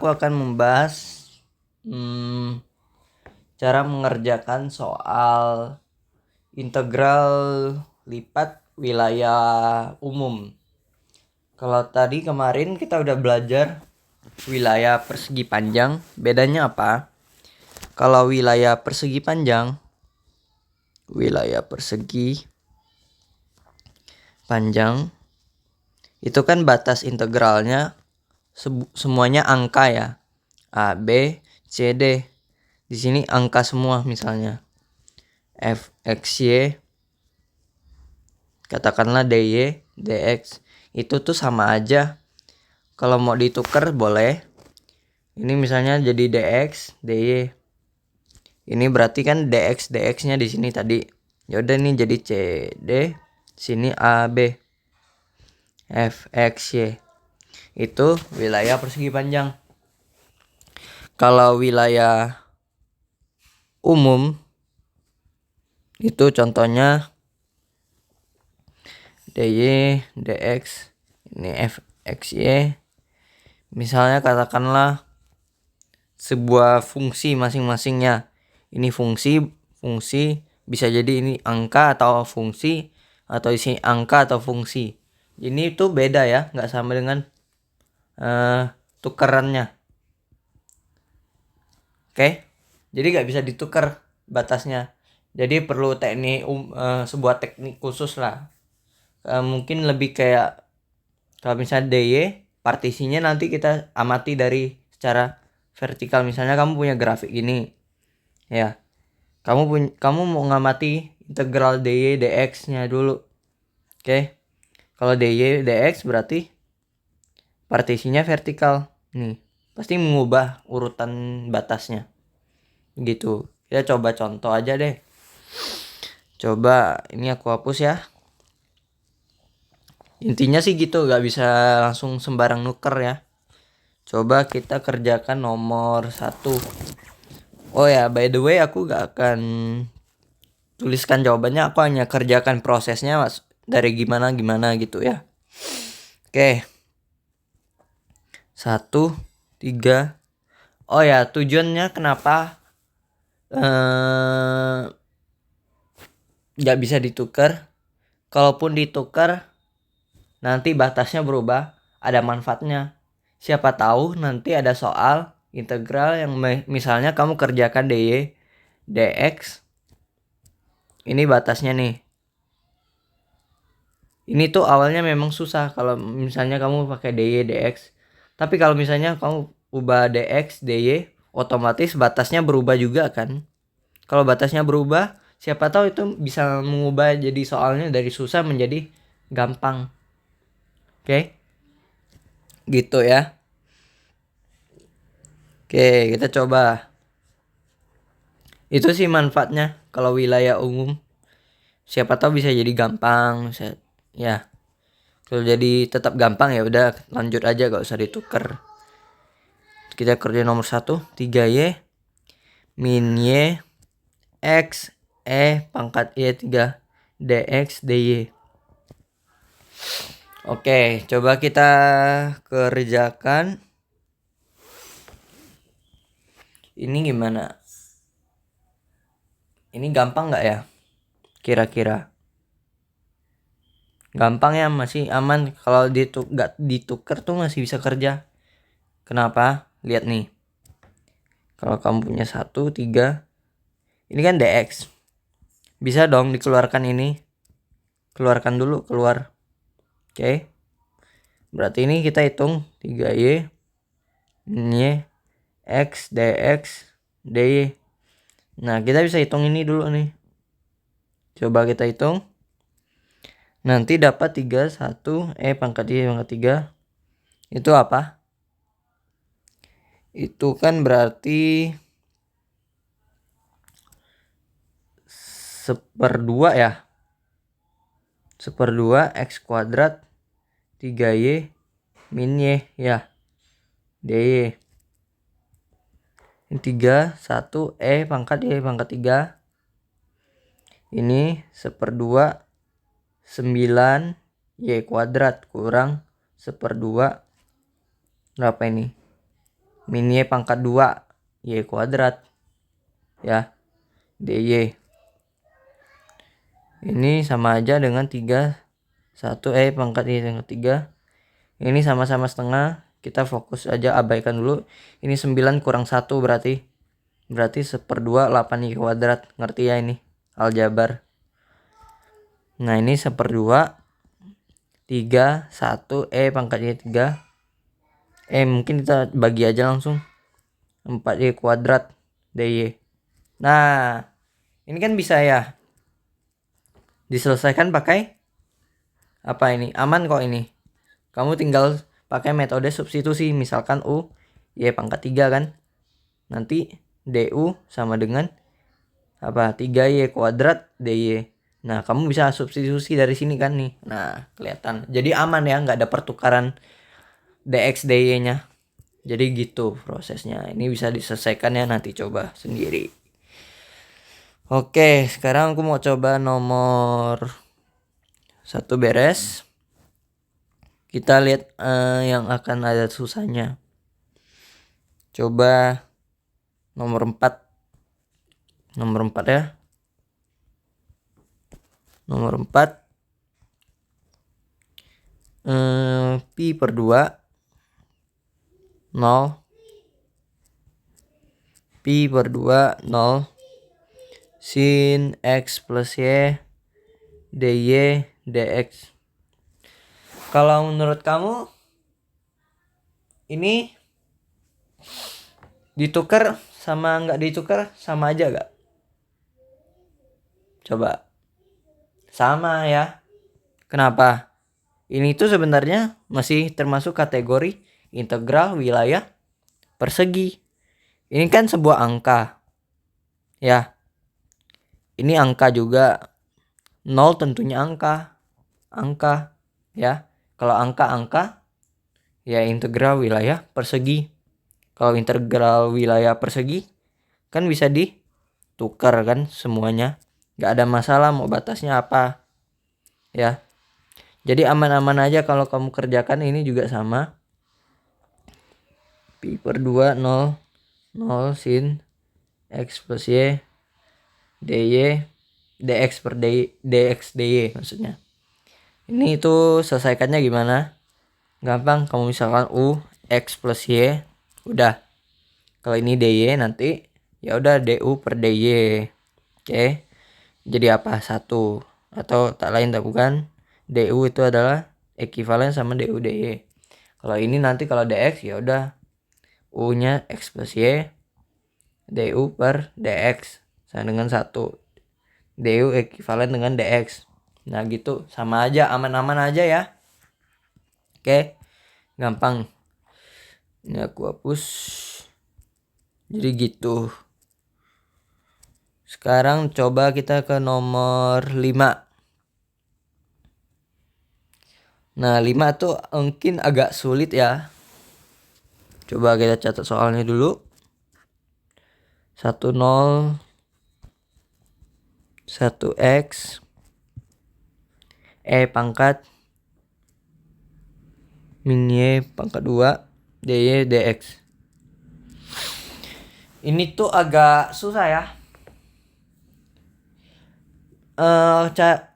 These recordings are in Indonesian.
aku akan membahas cara mengerjakan soal integral lipat wilayah umum. Kalau tadi kemarin kita udah belajar wilayah persegi panjang, bedanya apa? Kalau wilayah persegi panjang itu kan batas integralnya semuanya angka ya. A, B, C, D. Di sini angka semua misalnya. F, X, Y. Katakanlah DY, DX. Itu tuh sama aja. Kalau mau ditukar boleh. Ini misalnya jadi DX, DY. Ini berarti kan DX, DX-nya di sini tadi. Ya udah nih jadi CD, sini AB. F, X, Y. Itu wilayah persegi panjang. Kalau wilayah umum itu contohnya DY, DX, ini F, X, Y. Misalnya katakanlah sebuah fungsi masing-masingnya. Ini fungsi bisa jadi ini angka atau fungsi, atau isi angka atau fungsi. Ini tuh beda ya, nggak sama dengan tukerannya. Oke, jadi nggak bisa ditukar batasnya. Jadi perlu sebuah teknik khusus lah. Mungkin lebih kayak kalau misalnya DY, partisinya nanti kita amati dari secara vertikal. Misalnya kamu punya grafik gini, ya. Kamu mau ngamati integral DY DX-nya dulu. Oke. Kalau DY DX berarti partisinya vertikal. Nih, pasti mengubah urutan batasnya. Gitu. Kita coba contoh aja deh. Coba ini aku hapus ya. Intinya sih gitu, gak bisa langsung sembarang nuker ya. Coba kita kerjakan nomor 1. Oh ya, by the way aku gak akan tuliskan jawabannya, aku hanya kerjakan prosesnya mas, dari gimana gitu ya. Oke. 1, 3. Oh ya, tujuannya kenapa gak bisa ditukar. Kalaupun ditukar nanti batasnya berubah, ada manfaatnya. Siapa tahu nanti ada soal integral yang misalnya kamu kerjakan DY, DX. Ini batasnya nih. Ini tuh awalnya memang susah kalau misalnya kamu pakai DY, DX. Tapi kalau misalnya kamu ubah DX, DY, otomatis batasnya berubah juga kan. Kalau batasnya berubah, siapa tahu itu bisa mengubah jadi soalnya dari susah menjadi gampang. Oke. Gitu ya. Oke, kita coba. Itu sih manfaatnya kalau wilayah umum. Siapa tahu bisa jadi gampang. Ya. Kalau jadi tetap gampang ya udah lanjut aja, gak usah ditukar. Kita kerja nomor 1, 3Y min Y X pangkat Y 3 DX DY. Oke, coba kita kerjakan. Ini gimana? Ini gampang nggak ya? Kira-kira. Gampang ya, masih aman. Kalau nggak ditukar tuh masih bisa kerja. Kenapa? Lihat nih. Kalau kamu punya 1, 3. Ini kan DX. Bisa dong dikeluarkan ini. Keluarkan dulu, keluar. Oke. Berarti ini kita hitung 3Y Y X DX DY. Nah, kita bisa hitung ini dulu nih. Coba kita hitung. Nanti dapat 31 pangkat Y pangkat 3. Itu apa? Itu kan berarti 1/2 ya. 1/2 X kuadrat 3Y min Y ya. DY. Ini 3, 1 pangkat Y pangkat 3. Ini 1/2 9 Y kuadrat kurang 1/2 berapa ini? min Y pangkat 2 Y kuadrat ya dy. Ini sama aja dengan 1 pangkat Y pangkat 3. Ini sama-sama setengah. Kita fokus aja, abaikan dulu. Ini 9 kurang 1 berarti 1/2 8 Y kuadrat. Ngerti ya ini aljabar. Nah ini 1/2 3 1 pangkat Y 3. Mungkin kita bagi aja langsung 4Y kuadrat dy. Nah ini kan bisa ya diselesaikan pakai apa ini, aman kok ini. Kamu tinggal pakai metode substitusi, misalkan U Y pangkat 3 kan, nanti du sama dengan apa 3Y kuadrat dy. Nah kamu bisa substitusi dari sini kan nih. Nah kelihatan, jadi aman ya, nggak ada pertukaran dx dy nya. Jadi gitu prosesnya. Ini bisa diselesaikan ya, nanti coba sendiri. Oke, sekarang aku mau coba nomor 1 beres. Kita lihat yang akan ada susahnya. Coba nomor 4. Nomor 4 ya. Nomor 4 pi per 2 0 pi per 2 0 sin x plus y dy dx. Kalau menurut kamu ini ditukar sama nggak ditukar sama aja gak? Coba. Sama ya. Kenapa? Ini tuh sebenarnya masih termasuk kategori integral wilayah persegi. Ini kan sebuah angka ya. Ini angka juga. 0 tentunya angka ya. Kalau angka ya integral wilayah persegi. Kalau integral wilayah persegi kan bisa ditukar kan semuanya, gak ada masalah mau batasnya apa ya. Jadi aman-aman aja kalau kamu kerjakan. Ini juga sama, pi per 2 0 0 sin x plus y dy dx per dx dy maksudnya. Ini itu selesaikannya gimana? Gampang, kamu misalkan u x plus y, udah. Kalau ini dy nanti ya udah du per dy. Oke. Jadi apa? 1 atau tak lain tak bukan du itu adalah ekuivalen sama du dy. Kalau ini nanti kalau dx ya udah u nya x plus y du per dx sama dengan 1. Du ekuivalen dengan dx. Nah gitu, sama aja, aman-aman aja ya. Oke, gampang. Ini aku hapus. Jadi gitu. Sekarang coba kita ke nomor 5. Nah 5 tuh mungkin agak sulit ya. Coba kita catat soalnya dulu. 1 0 1x pangkat min y pangkat 2 dy dx. Ini tuh agak susah ya.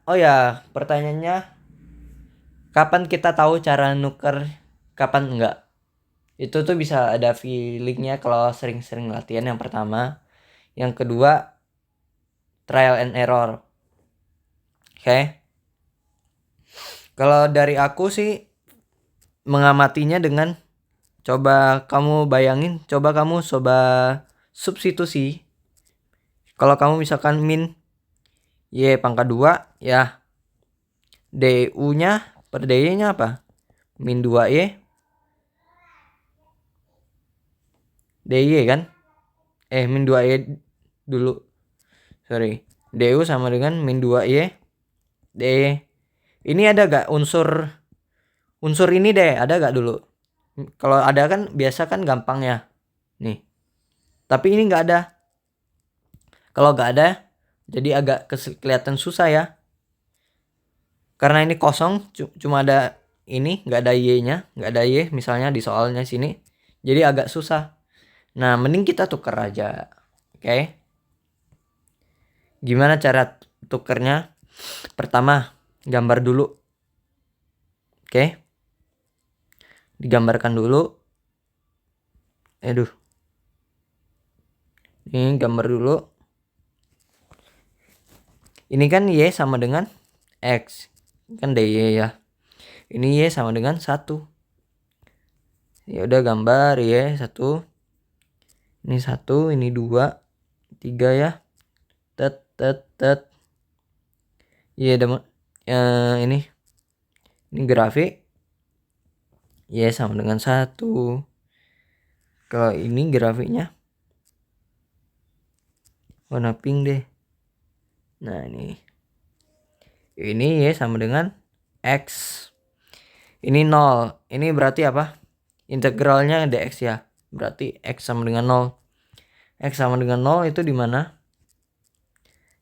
Oh ya, pertanyaannya kapan kita tahu cara nuker, kapan enggak? Itu tuh bisa ada feelingnya kalau sering-sering latihan, yang pertama. Yang kedua, trial and error. Oke. Kalau dari aku sih mengamatinya dengan, coba kamu bayangin, coba kamu substitusi. Kalau kamu misalkan min y pangkat 2 ya, du nya per dy nya apa? Min 2y dy kan? Min 2y dulu. Sorry. Du sama dengan min 2y dy. Ini ada gak unsur ini deh, ada gak dulu? Kalau ada kan biasa kan gampang ya. Nih. Tapi ini gak ada. Kalau gak ada, jadi agak kelihatan susah ya. Karena ini kosong, cuma ada ini, gak ada y nya, gak ada y misalnya di soalnya sini. Jadi agak susah. Nah, mending kita tuker aja. Oke. Gimana cara tukernya? Pertama, gambar dulu. Oke. Digambarkan dulu. Aduh. Ini gambar dulu. Ini kan Y sama dengan X. Kan DY ya. Ini Y sama dengan 1. Ya udah gambar Y 1. Ini 1, ini 2, 3 ya. Tet tet tet. Y ada ini grafik. Y sama dengan 1. Kalau ini grafiknya warna pink deh. Nah, ini Y sama dengan X. Ini 0. Ini berarti apa? Integralnya dx ya. Berarti X sama dengan 0. X sama dengan 0 itu di mana?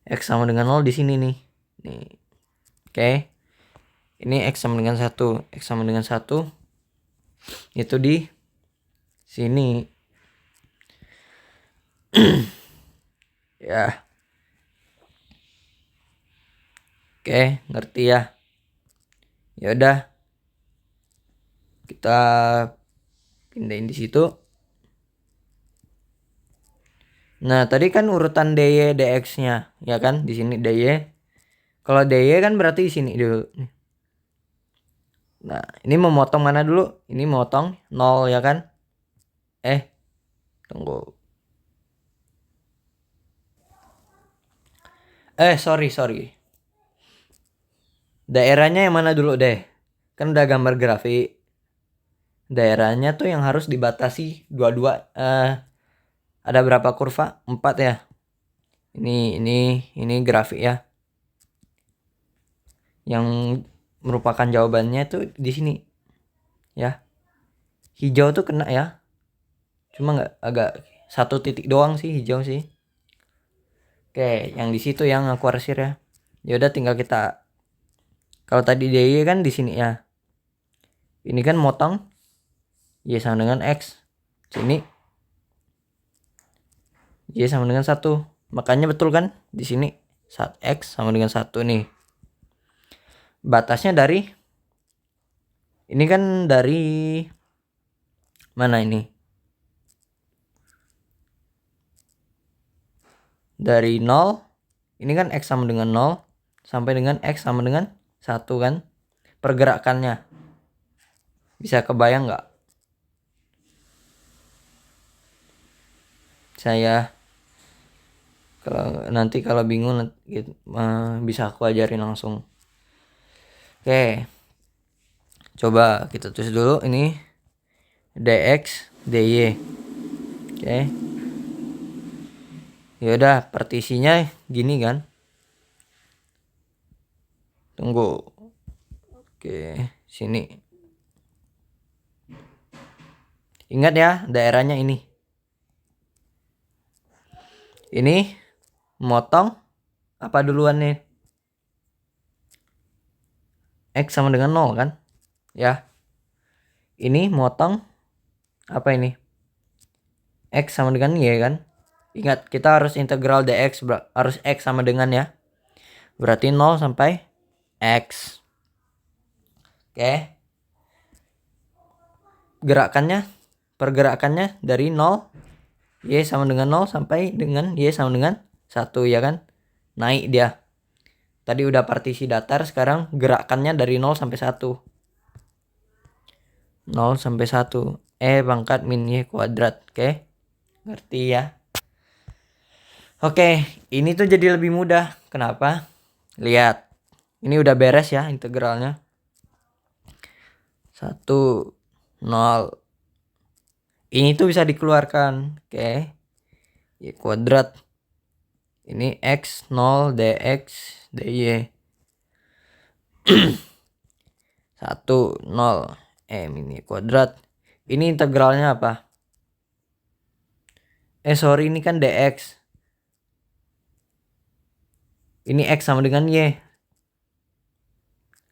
X sama dengan 0 di sini nih. Nih. Oke. Ini X sama dengan 1. X sama dengan 1 itu di sini. Ya. Oke, ngerti ya. Ya udah. Kita pindahin di situ. Nah, tadi kan urutan dy dx-nya, ya kan? Di sini dy. Kalau dy kan berarti di sini dulu. Nah, ini memotong mana dulu? Ini memotong 0 ya kan? Tunggu. Sorry. Daerahnya yang mana dulu deh? Kan udah gambar grafik. Daerahnya tuh yang harus dibatasi dua-dua. Ada berapa kurva? 4 ya. Ini grafik ya. Yang merupakan jawabannya tuh di sini. Ya. Hijau tuh kena ya. Cuma nggak agak 1 titik doang sih hijau sih. Oke, yang di situ yang aku arsir ya. Ya udah tinggal kita, kalau tadi dy kan di sini ya. Ini kan motong Y sama dengan X. Sini Y sama dengan 1. Makanya betul kan di sini saat X sama dengan 1 nih. Batasnya dari ini kan dari mana ini? Dari 0. Ini kan X sama dengan 0 sampai dengan X sama dengan 1 kan? Pergerakannya. Bisa kebayang nggak? Saya kalau bingung bisa aku ajarin langsung. Oke. Coba kita tulis dulu ini dx dy. Oke. Ya udah, partisinya gini kan? Tunggu. Oke, sini. Ingat ya, daerahnya ini. Ini motong apa duluan nih? X sama dengan 0 kan? Ya. Ini motong apa ini? X sama dengan Y kan? Ingat, kita harus integral dx harus X sama dengan ya. Berarti 0 sampai X. Oke. Pergerakannya dari 0 Y sama dengan 0 sampai dengan Y sama dengan 1 ya kan? Naik dia. Tadi udah partisi datar, sekarang gerakannya dari 0 sampai 1. 0 sampai 1. Pangkat min Y kuadrat. Oke. Ngerti ya? Oke, ini tuh jadi lebih mudah. Kenapa? Lihat. Ini udah beres ya integralnya. 1, 0. Ini tuh bisa dikeluarkan. Oke. Y kuadrat. Ini X 0 dx dy. 1, 0. Ini kuadrat. Ini integralnya apa? Sorry, ini kan dx. Ini X sama dengan Y.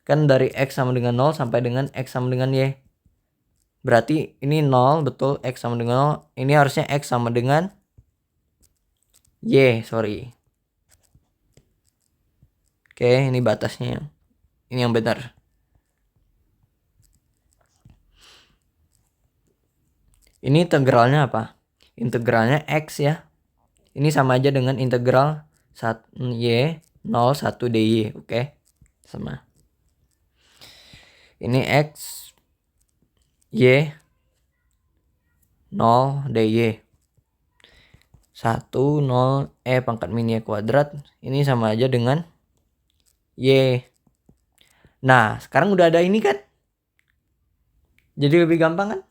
Kan dari X sama dengan 0 sampai dengan X sama dengan Y. Berarti ini 0, betul, X sama dengan 0. Ini harusnya X sama dengan Y, sorry. Oke, ini batasnya. Ini yang benar. Ini integralnya apa? Integralnya X ya. Ini sama aja dengan integral Y 0 1 dy. Oke, sama. Ini X Y 0 dy 1 0 pangkat min y kuadrat. Ini sama aja dengan Y. Nah, sekarang udah ada ini kan, jadi lebih gampang kan,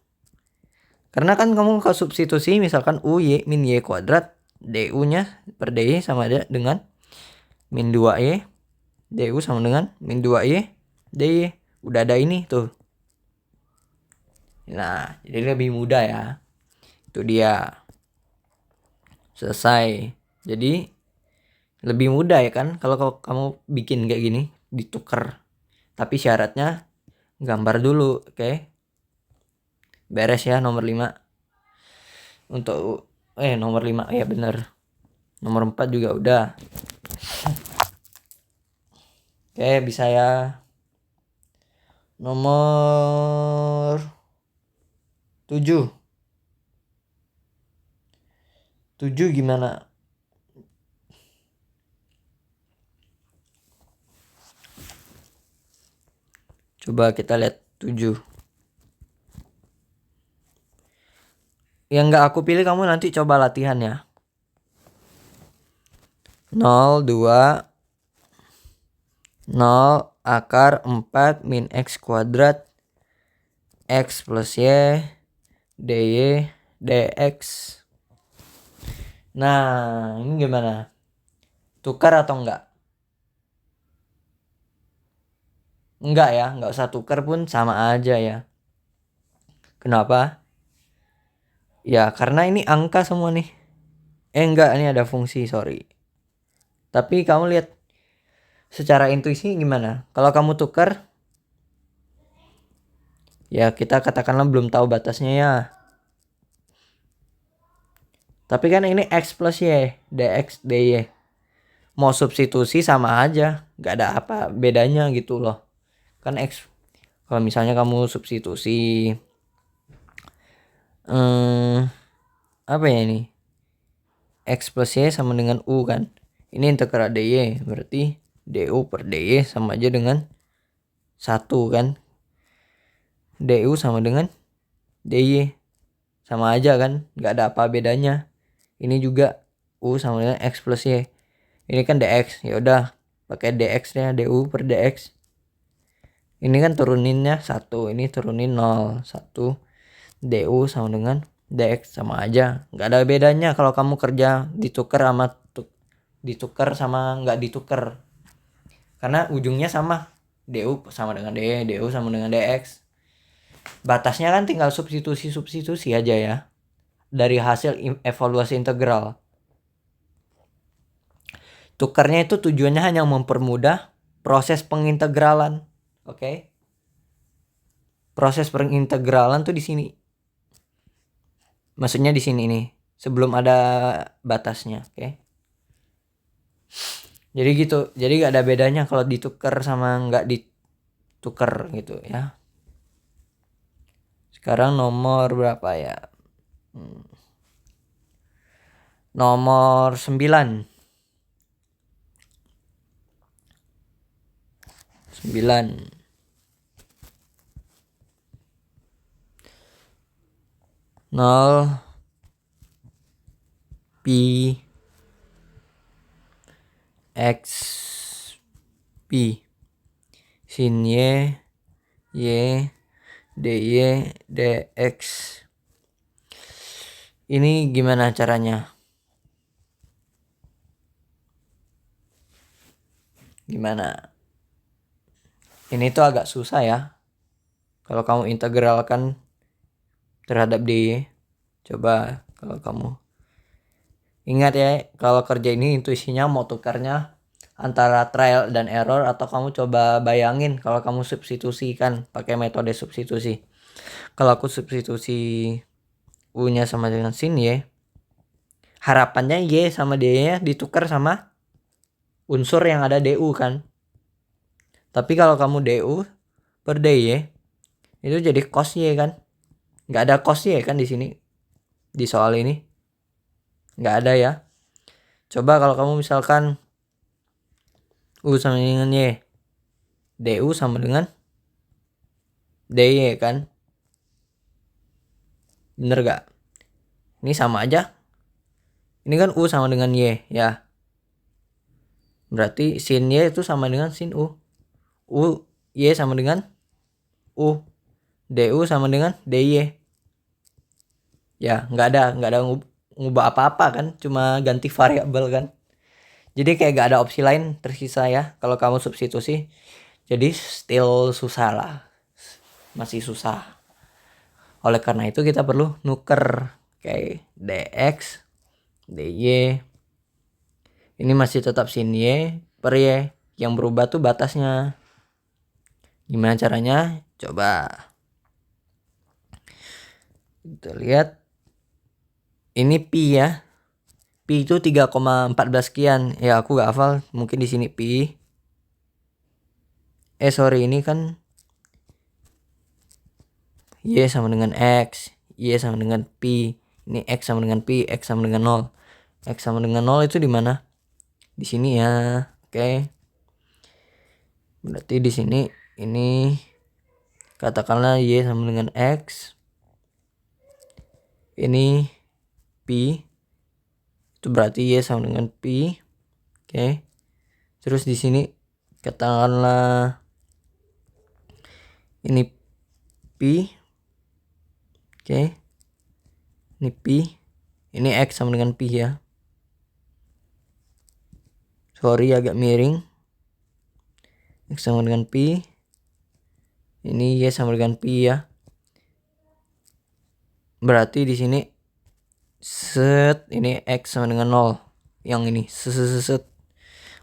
karena kan kamu kalau substitusi misalkan u y min y kuadrat, du nya per dy sama aja dengan min 2y, du sama dengan min 2y dy. Udah ada ini tuh. Nah, jadi lebih mudah ya. Itu dia. Selesai. Jadi lebih mudah ya kan kalau kamu bikin kayak gini, ditukar. Tapi syaratnya gambar dulu, oke? Beres ya nomor 5. Untuk nomor 5 ya bener. Nomor 4 juga udah. Oke, bisa ya. Nomor 7. 7 gimana? Coba kita lihat 7. Yang nggak aku pilih kamu nanti coba latihan ya. 0, 2, 0 akar 4 min x kuadrat x plus y dy dx. Nah, ini gimana? Tukar atau enggak? Enggak ya, enggak usah tukar pun sama aja ya. Kenapa? Ya, karena ini angka semua nih. Enggak, ini ada fungsi, sorry. Tapi kamu lihat secara intuisi gimana? Kalau kamu tukar, ya kita katakanlah belum tahu batasnya ya. Tapi kan ini x plus y, dx, dy. Mau substitusi sama aja, nggak ada apa bedanya gitu loh. Kan x, kalau misalnya kamu substitusi, apa ya ini? X plus y sama dengan u kan. Ini integral dy, berarti du per dy sama aja dengan 1 kan. Du sama dengan dy. Sama aja kan, nggak ada apa bedanya. Ini juga u sama dengan x plus y. Ini kan dx, ya udah pakai dx nya, du per dx. Ini kan turuninnya 1, ini turunin 0, 1 du sama dengan dx sama aja. Nggak ada bedanya kalau kamu kerja ditukar sama nggak ditukar. Karena ujungnya sama, du sama dengan dy, du sama dengan dx. Batasnya kan tinggal substitusi aja ya dari hasil evaluasi integral. Tukarnya itu tujuannya hanya mempermudah proses pengintegralan. Oke. Proses pengintegralan tuh di sini. Maksudnya di sini nih, sebelum ada batasnya, oke. Jadi gitu. Jadi gak ada bedanya kalau ditukar sama nggak ditukar gitu ya. Sekarang nomor berapa ya? Nomor 9. 0 pi x pi sin y dy dx. Ini gimana caranya? Gimana? Ini tuh agak susah ya kalau kamu integralkan terhadap dy. Coba kalau kamu ingat ya, kalau kerja ini intuisinya mau tukarnya antara trial dan error, atau kamu coba bayangin kalau kamu substitusikan pakai metode substitusi. Kalau aku substitusi U-nya sama dengan sin Y, harapannya Y sama D-nya ditukar sama unsur yang ada DU kan. Tapi kalau kamu DU per DY itu jadi cos Y kan. Nggak ada cos Y kan di sini. Di soal ini. Nggak ada ya. Coba kalau kamu misalkan U sama dengan Y. DU sama dengan DY kan. Bener gak? Ini sama aja. Ini kan U sama dengan Y ya. Berarti sin Y itu sama dengan sin U. Y sama dengan U. DU sama dengan DY. Ya nggak ada ngubah apa-apa kan. Cuma ganti variabel kan. Jadi kayak gak ada opsi lain tersisa ya. Kalau kamu substitusi. Jadi still susah lah. Masih susah. Oleh karena itu kita perlu nuker. Kayak dx, dy. Ini masih tetap sin y per y. Yang berubah tuh batasnya. Gimana caranya? Coba. Kita lihat. Ini pi ya. Pi itu 3,14 sekian. Ya aku gak hafal. Mungkin di sini pi. Sorry ini kan Y sama dengan X. Y sama dengan pi. Ini X sama dengan pi. X sama dengan 0. X sama dengan 0 itu di mana? Di sini ya. Oke. Berarti di sini ini katakanlah Y sama dengan X. Ini pi. Itu berarti Y sama dengan pi. Oke. Terus di sini katakanlah ini pi. Oke. Ini pi. Ini X sama dengan pi ya. Sorry agak miring. X sama dengan pi. Ini Y sama dengan pi ya. Berarti di sini set ini X sama dengan 0. Yang ini set.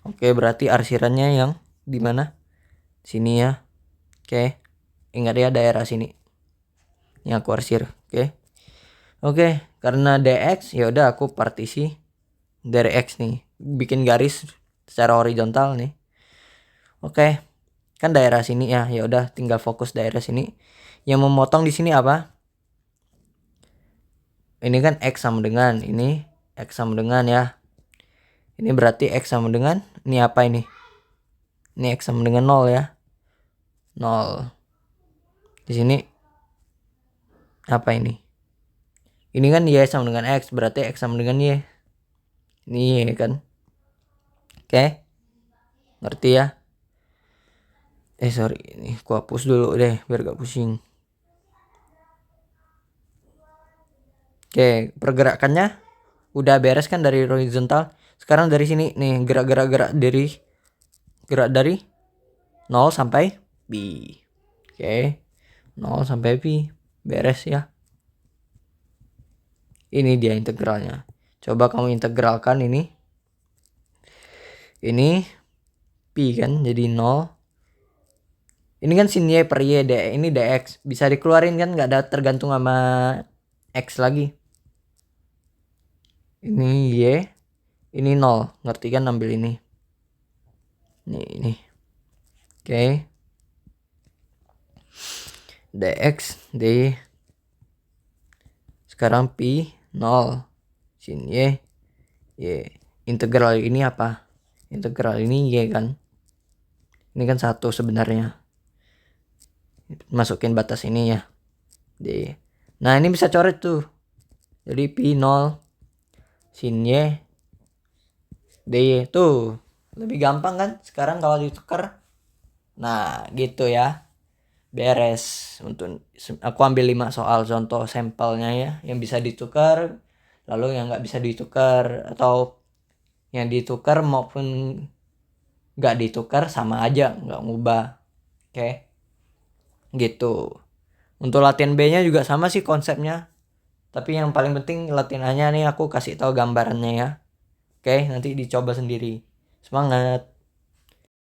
Oke, berarti arsirannya yang di mana? Sini ya. Oke. Ingat ya daerah sini. Yang aku arsir. Oke, karena dx ya udah aku partisi dari X nih. Bikin garis secara horizontal nih. Oke. Kan daerah sini ya. Ya udah tinggal fokus daerah sini. Yang memotong di sini apa? Ini kan X sama dengan ini X sama dengan ya. Ini berarti X sama dengan ini apa ini? Ini X sama dengan 0 ya. 0. Di sini apa ini? Ini kan Y sama dengan X, berarti X sama dengan Y. Ini Y kan. Oke. Ngerti ya? Sorry, ini aku hapus dulu deh biar gak pusing. Oke, pergerakannya udah beres kan dari horizontal. Sekarang dari sini nih gerak dari 0 sampai pi. Oke. 0 sampai pi. Beres ya. Ini dia integralnya. Coba kamu integralkan ini. Ini pi kan jadi 0. Ini kan sin Y per Y. Ini dx. Bisa dikeluarin kan. Gak ada tergantung sama X lagi. Ini Y. Ini 0. Ngerti kan ambil ini. Ini. Oke. Dx. D. Sekarang pi 0. Sin Y. Y. Integral ini apa? Integral ini Y kan. Ini kan 1 sebenarnya. Masukin batas ini ya. D. Nah ini bisa coret tuh. Jadi pi 0. Sin Y. D. Tuh. Lebih gampang kan sekarang kalau ditukar. Nah gitu ya. Beres. Untuk aku ambil 5 soal contoh sampelnya ya. Yang bisa ditukar. Lalu yang gak bisa ditukar. Atau yang ditukar maupun gak ditukar sama aja. Gak ngubah. Oke. Gitu. Untuk latihan B nya juga sama sih konsepnya. Tapi yang paling penting latihan A nya nih aku kasih tahu gambarannya ya. Oke, nanti dicoba sendiri. Semangat.